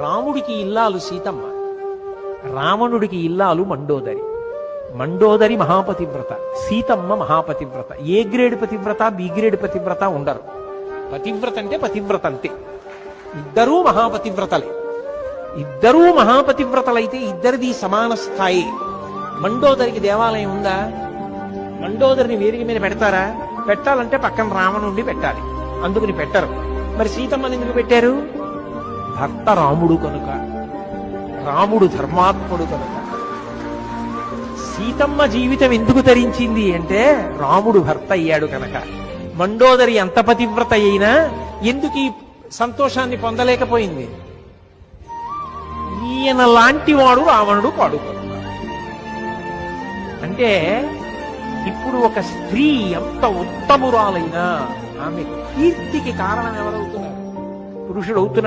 రాముడికి ఇల్లాలు సీతమ్మ, రావణుడికి ఇల్లాలు మండోదరి. మండోదరి మహాపతివ్రత, సీతమ్మ మహాపతివ్రత. ఏ గ్రేడ్ పతివ్రత, బి గ్రేడ్ పతివ్రత ఉండరు. పతివ్రత అంటే పతివ్రత అంతే. ఇద్దరూ మహాపతివ్రతలే. ఇద్దరూ మహాపతివ్రతలైతే ఇద్దరిది సమాన స్థాయి. మండోదరికి దేవాలయం ఉందా? మండోదరిని వేదిక మీద పెడతారా? పెట్టాలంటే పక్కన రావణుండి పెట్టాలి, అందుకని పెట్టరు. మరి సీతమ్మని ఎందుకు పెట్టారు? భర్త రాముడు కనుక, రాముడు ధర్మాత్ముడు కనుక. సీతమ్మ జీవితం ఎందుకు తరించింది అంటే రాముడు భర్త అయ్యాడు కనుక. మండోదరి ఎంత పతివ్రత అయినా ఎందుకు ఈ సంతోషాన్ని పొందలేకపోయింది? ఈయన లాంటి వాడు రావణుడు కాడు. అంటే ఇప్పుడు ఒక స్త్రీ ఎంత ఉత్తమురాలైనా ఆమె కీర్తికి కారణం ఎవరవుతున్నారు? పురుషుడు అవుతున్నాడు.